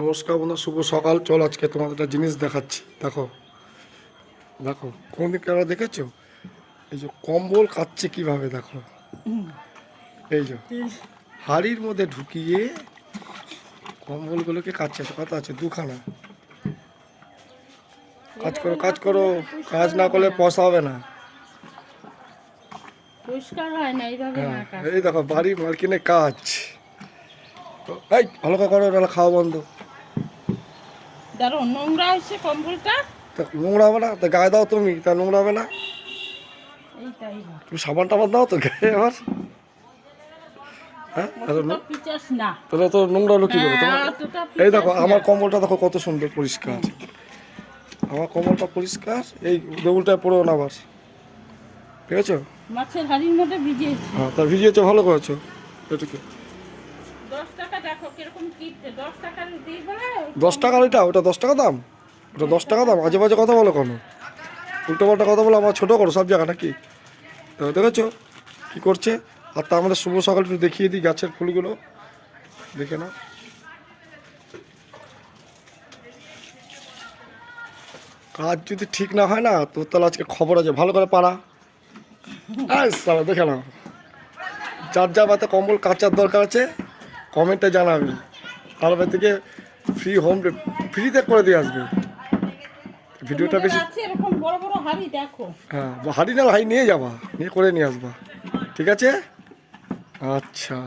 নমস্কার বন্ধু, শুভ সকাল। চল আজকে তোমাদের একটা জিনিস দেখাচ্ছি। দেখো দেখো, কোনদিন কেন দেখেছো? এই যে কম্বল কাচ্ছে কিভাবে, দেখো। এই যে হাড়ির মধ্যে ঢুকিয়ে কম্বলগুলোকে কাচ্ছে। কত আছে? দুখানা। কাজ করো, কাজ করো, কাজ না করলে পয়সা হবে না। পরিষ্কার হয় না এইভাবে হ্যাঁ, না কাজ এই দেখো বাড়ির মালকিনের কাজ। এই ভালো করে করো, নাহলে খাওয়া বন্ধ। ধরো নোংরা হয়েছে কম্বলটা। তা নোংরা হবে না? তা গায়ে দাও তুমি, তা নোংরা হবে না? এইটাই তুমি সাবান টাবান দাও তো গায়ে আবার। হ্যাঁ, অতটা পিচাস না। তাহলে তো নোংরা হলো কি করে তোমার? অতটা এই পিচাস দেখো না। আমার কম্বলটা, দেখো কত সুন্দর পরিষ্কার। আমার কম্বলটা পরিষ্কার। এই দেউলটায় পড়ো না আবার, ঠিক আছে? মাছের হাড়ির মধ্যে ভিজিয়েছি। হ্যাঁ, তা ভিজিয়েছো, ভালো করেছো। এটুকু 10 টাকা দেখো কিরকম কিনতে, 10 টাকার দিয়ে বলে 10 টাকার, ওটা 10 টাকা দাম। ওটা 10 টাকা দাম, আজে বাজে কথা বলো কেন? উল্টো পাল্টা কথা বলো, আমার ছোটো করো সব জায়গা নাকি? তো দেখেছো কী করছে? আর তা আমাদের শুভ সকাল একটু দেখিয়ে দিই গাছের ফুলগুলো, দেখে না। কাজ যদি ঠিক না হয় না, তো তাহলে আজকে খবর আছে, ভালো করে পারা। সালা দেখে নাও। যার যা বাতে কম্বল কাচার দরকার আছে কমেন্টে জানাবি, তারপর থেকে ফ্রিতে করে দিয়ে আসবে। ভিডিওটা বেশি, আছে এরকম বড় বড় হাড়ি দেখো। হ্যাঁ, হাঁড়ি না, হাই নিয়ে যাবা, নিয়ে করে নিয়ে আসবা, ঠিক আছে? আচ্ছা।